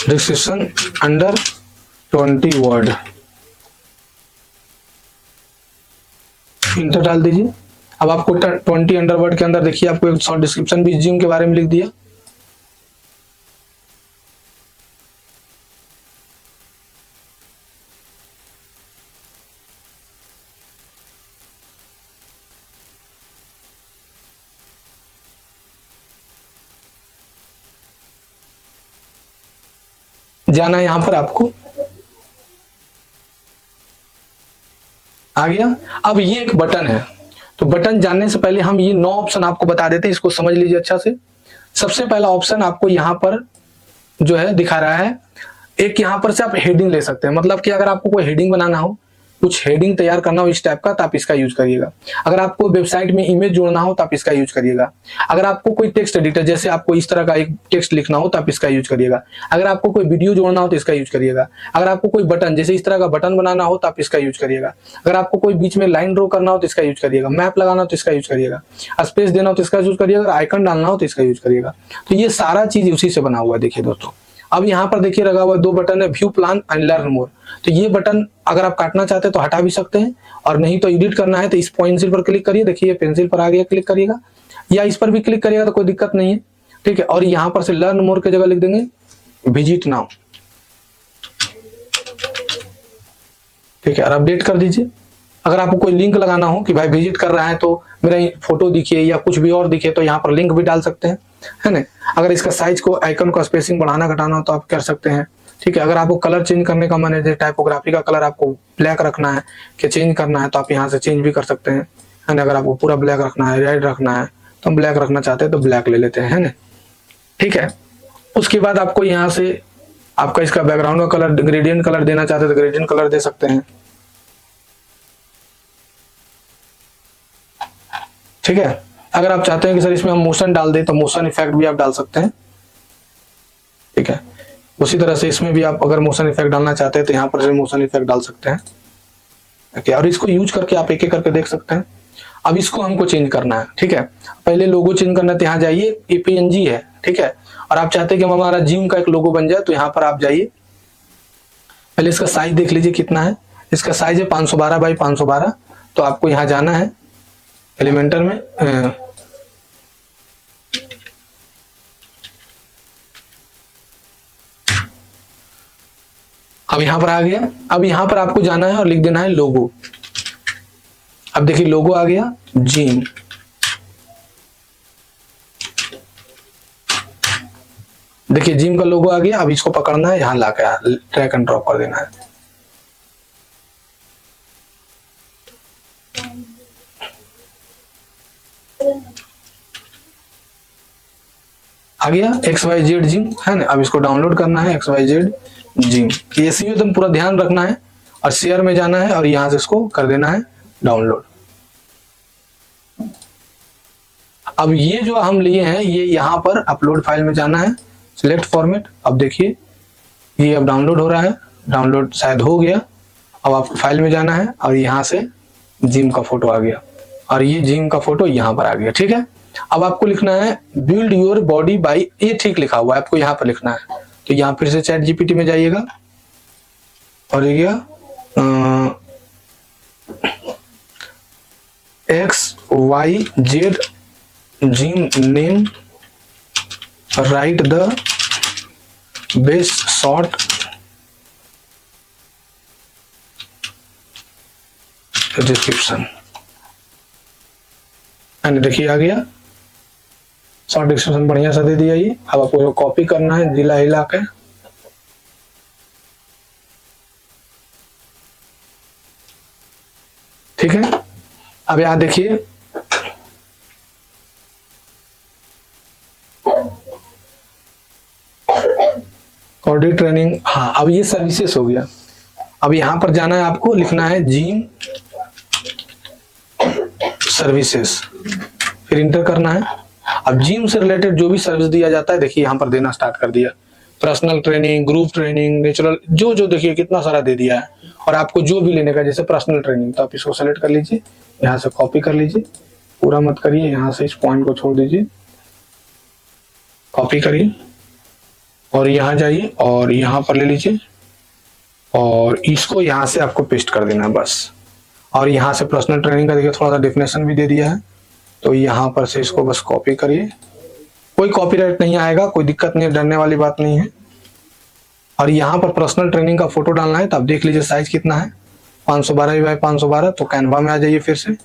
description under 20 word, inter डाल दीजिए। अब आपको 20 अंडर वर्ड के अंदर देखिए आपको एक शॉर्ट डिस्क्रिप्शन भी जिम के बारे में लिख दिया। जाना है यहां पर आपको, आ गया। अब ये एक बटन है, तो बटन जानने से पहले हम ये 9 ऑप्शन आपको बता देते हैं, इसको समझ लीजिए अच्छा से। सबसे पहला ऑप्शन आपको यहाँ पर जो है दिखा रहा है, एक यहाँ पर से आप हेडिंग ले सकते हैं। मतलब कि अगर आपको कोई हेडिंग बनाना हो, कुछ हेडिंग तैयार करना हो इस टाइप का, तो आप इसका यूज करिएगा। अगर आपको वेबसाइट में इमेज जोड़ना हो तो आप इसका यूज करिएगा। अगर आपको कोई टेक्स्ट एडिटर, जैसे आपको इस तरह का एक टेक्स्ट लिखना हो तो आप इसका यूज करिएगा। अगर आपको कोई वीडियो जोड़ना हो तो इसका यूज करिएगा। अगर आपको कोई बटन, जैसे इस तरह का बटन बनाना हो तो आप इसका यूज करिएगा। अगर आपको कोई बीच में लाइन ड्रॉ करना हो तो इसका यूज करिएगा। मैप लगाना हो तो इसका यूज करिएगा। स्पेस देना हो तो इसका यूज करिएगा। अगर आइकन डालना हो तो इसका यूज करिएगा। तो ये सारा चीज उसी से बना हुआ है। देखिए दोस्तों, अब यहाँ पर देखिए लगा हुआ 2 बटन है, view plan and learn more. तो ये बटन अगर आप काटना चाहते हैं तो हटा भी सकते हैं, और नहीं तो एडिट करना है तो इस पेंसिल पर क्लिक करिए। देखिए पेंसिल पर आ गया, क्लिक करिएगा, या इस पर भी क्लिक करिएगा तो कोई दिक्कत नहीं है, ठीक है। और यहाँ पर से लर्न मोर की जगह लिख देंगे विजिट नाउ, ठीक है, और अपडेट कर दीजिए। अगर आपको कोई लिंक लगाना हो कि भाई विजिट कर रहा है तो मेरा फोटो दिखे या कुछ भी और दिखे, तो यहाँ पर लिंक भी डाल सकते हैं, है ना। अगर इसका साइज को, आइकन का स्पेसिंग बढ़ाना घटाना हो तो आप कर सकते हैं, ठीक है। अगर आपको कलर चेंज करने का मन है, टाइपोग्राफी का कलर आपको ब्लैक रखना है कि चेंज करना है, तो आप यहाँ से चेंज भी कर सकते हैं, है ना। अगर आपको पूरा ब्लैक रखना है, रेड रखना है, तो हम ब्लैक रखना चाहते हैं तो ब्लैक ले लेते हैं, है ना, ठीक है। उसके बाद आपको यहाँ से आपका इसका बैकग्राउंड का कलर ग्रेडियंट कलर देना चाहते हैं तो ग्रेडियंट कलर दे सकते हैं, ठीक है। अगर आप चाहते हैं कि सर इसमें हम मोशन डाल दें तो मोशन इफेक्ट भी आप डाल सकते हैं, ठीक है। उसी तरह से इसमें भी आप अगर मोशन इफेक्ट डालना चाहते हैं तो यहाँ पर मोशन इफेक्ट डाल सकते हैं, ओके। और इसको यूज करके आप एक एक करके देख सकते हैं। अब इसको हमको चेंज करना है, ठीक है। पहले लोगो चेंज करना है तो यहाँ जाइए, PNG है, ठीक है। और आप चाहते हैं कि हमारा जिम का एक लोगो बन जाए तो यहाँ पर आप जाइए, पहले इसका साइज देख लीजिए कितना है। इसका साइज है 512 बाई 512। तो आपको यहाँ जाना है एलिमेंटर में, अब यहां पर आ गया। अब यहां पर आपको जाना है और लिख देना है लोगो। अब देखिए लोगो आ गया, जिम, देखिए जिम का लोगो आ गया। अब इसको पकड़ना है, यहां लाकर ड्रैग एंड ड्रॉप कर देना है, आ गया XYZ जिम, है ना। अब इसको डाउनलोड करना है, XYZ जिम। ये एकदम पूरा ध्यान रखना है, और शेयर में जाना है और यहां से इसको कर देना है डाउनलोड। अब ये जो हम लिए हैं ये यहाँ पर अपलोड फाइल में जाना है, सिलेक्ट फॉर्मेट। अब देखिए ये अब डाउनलोड हो रहा है, डाउनलोड शायद हो गया। अब आपको फाइल में जाना है और यहाँ से जिम का फोटो आ गया, और ये जिम का फोटो यहाँ पर आ गया, ठीक है। अब आपको लिखना है बिल्ड योर बॉडी बाई, ये ठीक लिखा हुआ है, आपको यहाँ पर लिखना है। तो यहाँ फिर से चैट GPT में जाइएगा और ये गया XYZ gym name, right the best short description, देखिए आ गया शॉर्ट डिस्क्रिप्शन बढ़िया सा दे दिया ये। अब आपको कॉपी करना है जिला हिला के, अब यहाँ देखिए, ऑडिट ट्रेनिंग, हाँ अब ये सर्विसेज हो गया। अब यहाँ पर जाना है, आपको लिखना है जिम सर्विसेज, फिर इंटर करना है। अब जिम से रिलेटेड जो भी सर्विस दिया जाता है देखिए यहाँ पर देना स्टार्ट कर दिया। Personal training, group training, natural, जो जो देखिए कितना सारा दे दिया है। और आपको जो भी लेने का, जैसे पर्सनल ट्रेनिंग, तो आप इसको सेलेक्ट कर लीजिए, यहाँ से कॉपी कर लीजिए, पूरा मत करिए, यहाँ से इस पॉइंट को छोड़ दीजिए, कॉपी करिए और यहाँ जाइए और यहाँ पर ले लीजिए और इसको यहाँ से आपको पेस्ट कर देना है बस। और यहाँ से पर्सनल ट्रेनिंग का देखिए थोड़ा सा डेफिनेशन भी दे दिया है, तो यहाँ पर से इसको बस कॉपी करिए। कोई कॉपीराइट नहीं आएगा, कोई दिक्कत नहीं है, डरने वाली बात नहीं है। और यहाँ पर पर्सनल ट्रेनिंग का फोटो डालना है, तो आप देख लीजिए साइज कितना है, 512 बाई 512। तो कैनवा में आ जाइए, फिर से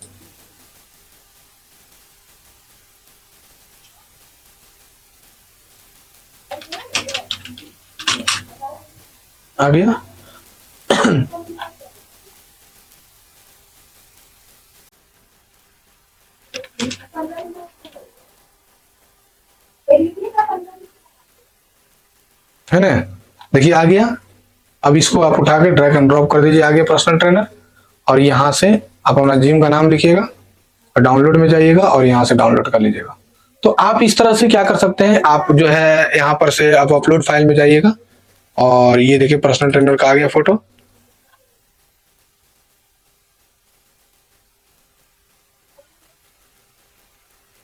आ गया। है ना, देखिए आ गया। अब इसको आप उठा के ड्रैग एंड ड्रॉप कर दीजिए आगे पर्सनल ट्रेनर, और यहाँ से आप अपना जिम का नाम लिखिएगा और डाउनलोड में जाइएगा और यहाँ से डाउनलोड कर लीजिएगा। तो आप इस तरह से क्या कर सकते हैं, आप जो है यहाँ पर से आप अपलोड फाइल में जाइएगा और ये देखिए पर्सनल ट्रेनर का आ गया फोटो।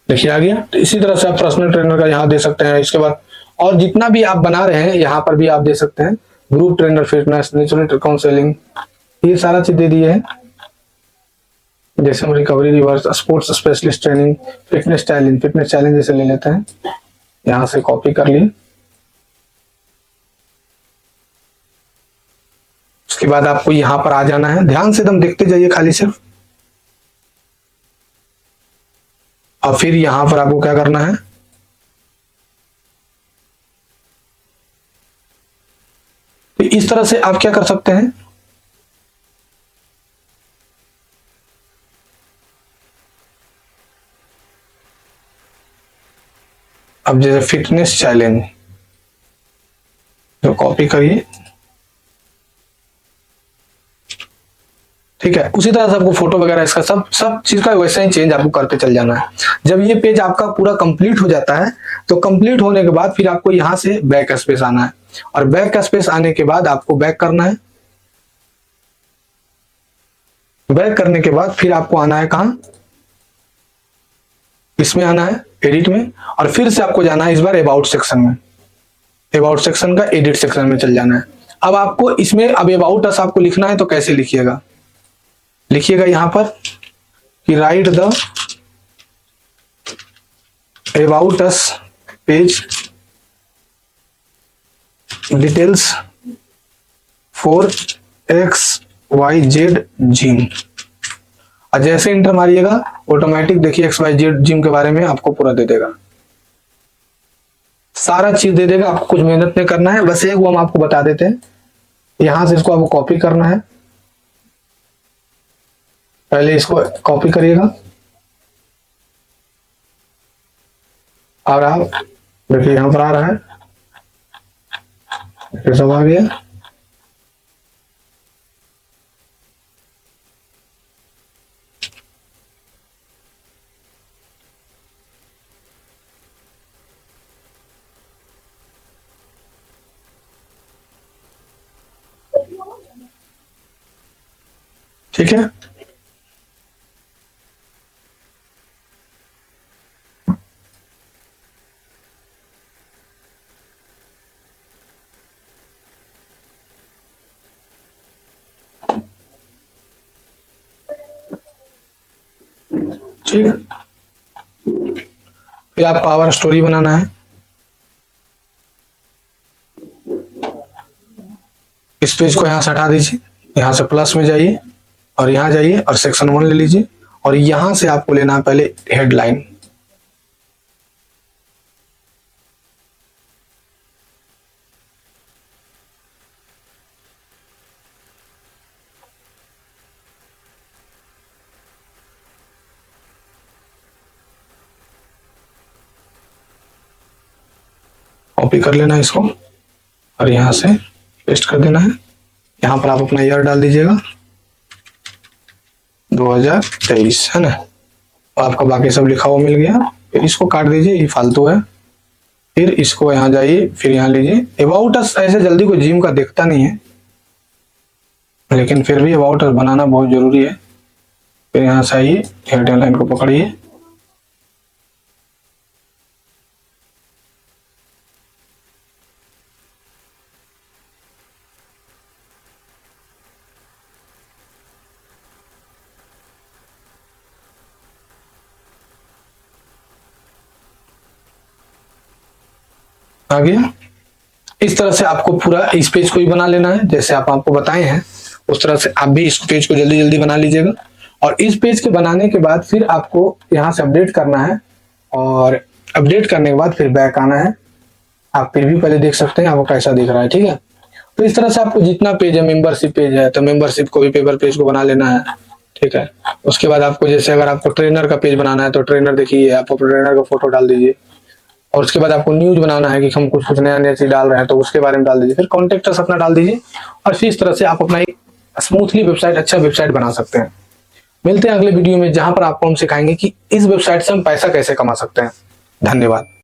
देखिए आ गया। तो इसी तरह से आप पर्सनल ट्रेनर का यहाँ दे सकते हैं। इसके बाद और जितना भी आप बना रहे हैं यहाँ पर भी आप दे सकते हैं, group trainer, fitness, natural counselling, ये सारा चीज दे दिए है। जैसे हम recovery, reverse, sports specialist training, fitness challenge, जैसे ले लेते हैं, यहाँ से कॉपी कर लिए। उसके बाद आपको यहाँ पर आ जाना है, ध्यान से एकदम देखते जाइए खाली सिर्फ। और फिर यहाँ पर आपको क्या करना है, तो इस तरह से आप क्या कर सकते हैं, अब जैसे फिटनेस चैलेंज, तो कॉपी करिए, ठीक है। उसी तरह से आपको फोटो वगैरह इसका सब सब चीज का वैसे ही चेंज आपको करते चल जाना है। जब ये पेज आपका पूरा कंप्लीट हो जाता है, तो कंप्लीट होने के बाद फिर आपको यहाँ से बैक स्पेस आना है, और बैक स्पेस आने के बाद आपको बैक करना है। बैक करने के बाद फिर आपको आना है कहाँ, इसमें आना है एडिट में, और फिर से आपको जाना है इस बार अबाउट सेक्शन में, अबाउट सेक्शन का एडिट सेक्शन में चल जाना है। अब आपको इसमें अब अबाउट अस आपको लिखना है, तो कैसे लिखिएगा, लिखिएगा यहाँ पर कि right the about us page details for XYZ gym. और जैसे इंटर मारिएगा ऑटोमेटिक देखिए XYZ जिम के बारे में आपको पूरा दे देगा, सारा चीज दे देगा। आपको कुछ मेहनत नहीं करना है, बस एक वो हम आपको बता देते हैं। यहां से इसको आपको कॉपी करना है, पहले इसको कॉपी करिएगा और आप देखिए यहां पर आ रहा है, ये सब आ गया। ठीक है, ठीक है। फिर आप पावर स्टोरी बनाना है, इस पेज को यहां से हटा दीजिए, यहां से प्लस में जाइए और यहां जाइए और सेक्शन 1 ले लीजिए, और यहां से आपको लेना है पहले हेडलाइन। कॉपी कर लेना है इसको और यहाँ से पेस्ट कर देना है। यहाँ पर आप अपना ईयर डाल दीजिएगा 2023 है ना, और आपका बाकी सब लिखा हुआ मिल गया। फिर इसको काट दीजिए, ये फालतू है। फिर इसको यहाँ जाइए, फिर यहाँ लीजिए अबाउट अस। ऐसे जल्दी कोई जिम का देखता नहीं है, लेकिन फिर भी अबाउट अस बनाना बहुत जरूरी है। फिर यहाँ से आइए, हेडलाइन लाइन को पकड़िए, आ गया। इस तरह से आपको पूरा इस पेज को ही बना लेना है, जैसे आपको बताए हैं उस तरह से आप भी इस पेज को जल्दी जल्दी बना लीजिएगा। और इस पेज के बनाने के बाद फिर आपको यहाँ से अपडेट करना है, और अपडेट करने के बाद फिर बैक आना है। आप फिर भी पहले देख सकते हैं आपको कैसा दिख रहा है, ठीक है। तो इस तरह से आपको जितना पेज है, मेंबरशिप पेज है तो मेंबरशिप को भी पेपर पेज को बना लेना है, ठीक है। उसके बाद आपको जैसे अगर आपको ट्रेनर का पेज बनाना है तो ट्रेनर देखिए, आप ट्रेनर का फोटो डाल दीजिए। और उसके बाद आपको न्यूज बनाना है कि हम कुछ कुछ नया नया चीज डाल रहे हैं तो उसके बारे में डाल दीजिए। फिर कॉन्टेक्ट अपना डाल दीजिए, और फिर इस तरह से आप अपना एक स्मूथली वेबसाइट, अच्छा वेबसाइट बना सकते हैं। मिलते हैं अगले वीडियो में, जहां पर आपको हम सिखाएंगे कि इस वेबसाइट से हम पैसा कैसे कमा सकते हैं। धन्यवाद।